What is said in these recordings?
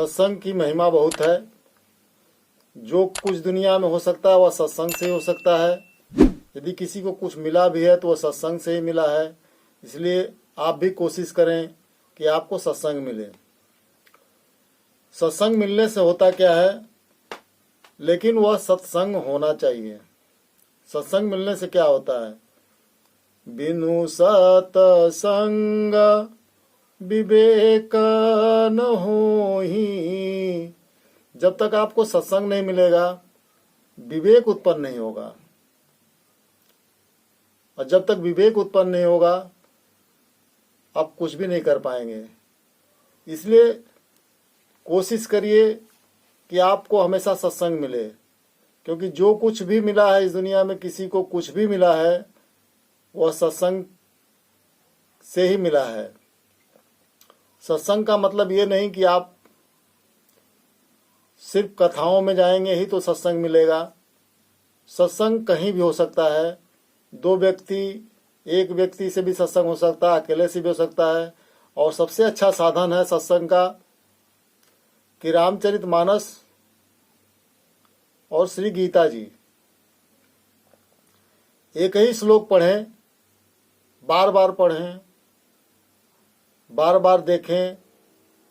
सत्संग की महिमा बहुत है। जो कुछ दुनिया में हो सकता है वह सत्संग से ही हो सकता है। यदि किसी को कुछ मिला भी है तो वह सत्संग से ही मिला है। इसलिए आप भी कोशिश करें कि आपको सत्संग मिले। सत्संग मिलने से होता क्या है, लेकिन वह सत्संग होना चाहिए। सत्संग मिलने से क्या होता है, बिनु सत्संग विवेक न होहि। जब तक आपको सत्संग नहीं मिलेगा विवेक उत्पन्न नहीं होगा, और जब तक विवेक उत्पन्न नहीं होगा आप कुछ भी नहीं कर पाएंगे। इसलिए कोशिश करिए कि आपको हमेशा सत्संग मिले, क्योंकि जो कुछ भी मिला है इस दुनिया में, किसी को कुछ भी मिला है वह सत्संग से ही मिला है। सत्संग का मतलब ये नहीं कि आप सिर्फ कथाओं में जाएंगे ही तो सत्संग मिलेगा। सत्संग कहीं भी हो सकता है। दो व्यक्ति, एक व्यक्ति से भी सत्संग हो सकता है, अकेले से भी हो सकता है। और सबसे अच्छा साधन है सत्संग का कि रामचरितमानस और श्री गीता जी एक ही श्लोक पढ़ें, बार बार पढ़ें, बार बार देखें,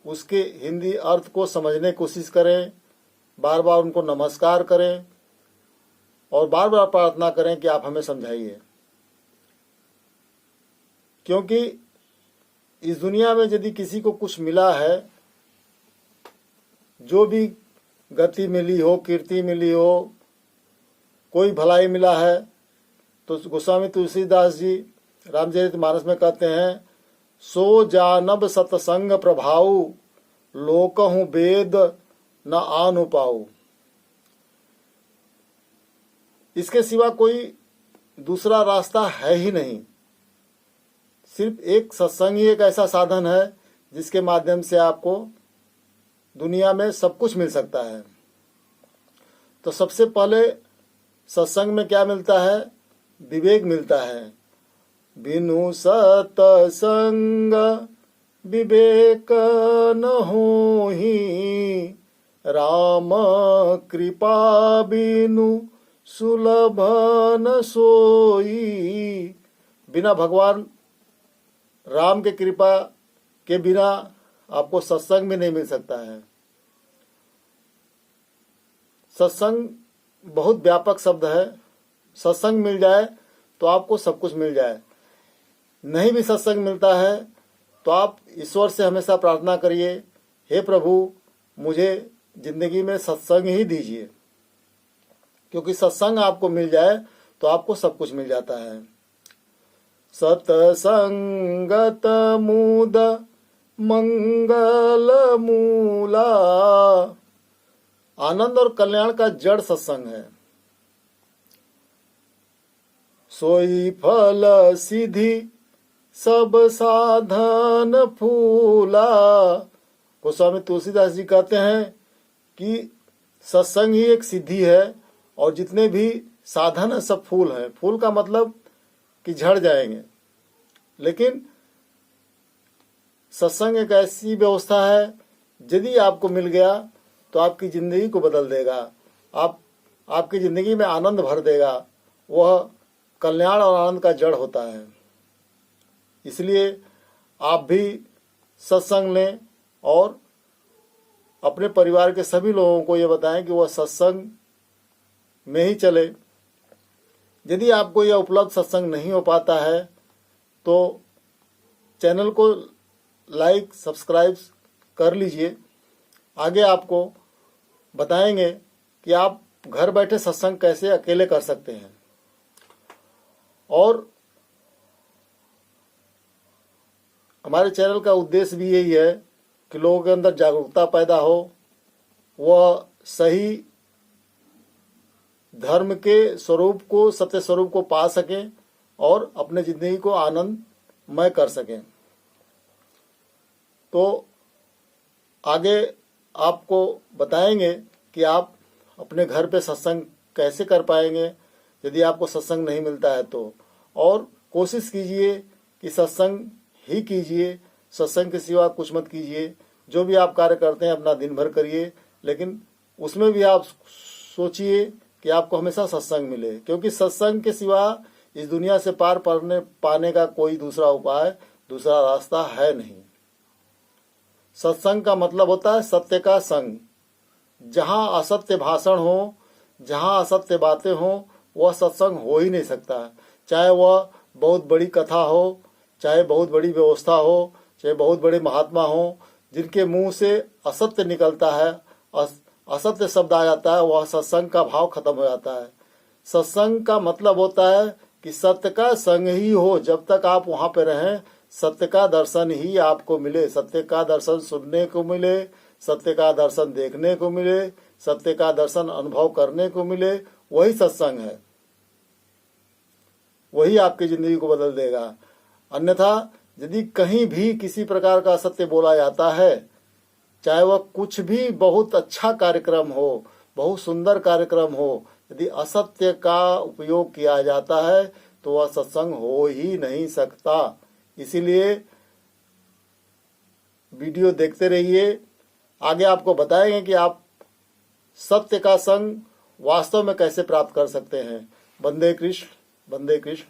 उसके हिंदी अर्थ को समझने की कोशिश करें, बार बार उनको नमस्कार करें और बार बार प्रार्थना करें कि आप हमें समझाइए। क्योंकि इस दुनिया में यदि किसी को कुछ मिला है, जो भी गति मिली हो, कीर्ति मिली हो, कोई भलाई मिला है, तो गोस्वामी तुलसीदास जी रामचरितमानस में कहते हैं, सो जानब सतसंग प्रभाऊ लोकहु वेद न आनु पाऊ। इसके सिवा कोई दूसरा रास्ता है ही नहीं। सिर्फ एक सत्संग ही एक ऐसा साधन है जिसके माध्यम से आपको दुनिया में सब कुछ मिल सकता है। तो सबसे पहले सत्संग में क्या मिलता है, विवेक मिलता है। बिनु सतसंग विवेक न होहि, राम कृपा बिनु सुलभ न सोई। बिना भगवान राम के कृपा के बिना आपको सत्संग भी नहीं मिल सकता है। सत्संग बहुत व्यापक शब्द है। सत्संग मिल जाए तो आपको सब कुछ मिल जाए। नहीं भी सत्संग मिलता है तो आप ईश्वर से हमेशा प्रार्थना करिए, हे प्रभु मुझे जिंदगी में सत्संग ही दीजिए। क्योंकि सत्संग आपको मिल जाए तो आपको सब कुछ मिल जाता है। सतसंगत मुद मंगल मूला। आनंद और कल्याण का जड़ सत्संग है। सोई फल सिद्धि सब साधन फूला। गोस्वामी तुलसीदास जी कहते हैं कि सत्संग ही एक सिद्धि है और जितने भी साधन है सब फूल हैं। फूल का मतलब कि झड़ जाएंगे, लेकिन सत्संग एक ऐसी व्यवस्था है, यदि आपको मिल गया तो आपकी जिंदगी को बदल देगा। आपकी जिंदगी में आनंद भर देगा। वह कल्याण और आनंद का जड़ होता है। इसलिए आप भी सत्संग लें और अपने परिवार के सभी लोगों को ये बताएं कि वह सत्संग में ही चले। यदि आपको यह उपलब्ध सत्संग नहीं हो पाता है तो चैनल को लाइक सब्सक्राइब कर लीजिए। आगे आपको बताएंगे कि आप घर बैठे सत्संग कैसे अकेले कर सकते हैं। और हमारे चैनल का उद्देश्य भी यही है कि लोगों के अंदर जागरूकता पैदा हो, वह सही धर्म के स्वरूप को, सत्य स्वरूप को पा सकें और अपने जिंदगी को आनंदमय कर सकें। तो आगे आपको बताएंगे कि आप अपने घर पे सत्संग कैसे कर पाएंगे यदि आपको सत्संग नहीं मिलता है तो। और कोशिश कीजिए कि सत्संग ही कीजिए, सत्संग के सिवा कुछ मत कीजिए। जो भी आप कार्य करते हैं अपना दिन भर करिए, लेकिन उसमें भी आप सोचिए कि आपको हमेशा सत्संग मिले, क्योंकि सत्संग के सिवा इस दुनिया से पार पाने का कोई दूसरा उपाय, दूसरा रास्ता है नहीं। सत्संग का मतलब होता है सत्य का संग। जहां असत्य भाषण हो, जहां असत्य बातें हो, वह सत्संग हो ही नहीं सकता। चाहे वह बहुत बड़ी कथा हो, चाहे बहुत बड़ी व्यवस्था हो, चाहे बहुत बड़े महात्मा हो, जिनके मुंह से असत्य निकलता है, असत्य शब्द आ जाता है, वह सत्संग का भाव खत्म हो जाता है। सत्संग का मतलब होता है कि सत्य का संग ही हो। जब तक आप वहां पे रहें, सत्य का दर्शन ही आपको मिले, सत्य का दर्शन सुनने को मिले, सत्य का दर्शन देखने को मिले, सत्य का दर्शन अनुभव करने को मिले, वही सत्संग है। वही आपकी जिंदगी को बदल देगा। अन्यथा यदि कहीं भी किसी प्रकार का सत्य बोला जाता है, चाहे वह कुछ भी बहुत अच्छा कार्यक्रम हो, बहुत सुंदर कार्यक्रम हो, यदि असत्य का उपयोग किया जाता है तो वह सत्संग हो ही नहीं सकता। इसीलिए वीडियो देखते रहिए, आगे आपको बताएंगे कि आप सत्य का संग वास्तव में कैसे प्राप्त कर सकते हैं। वंदे कृष्ण, वंदे कृष्ण।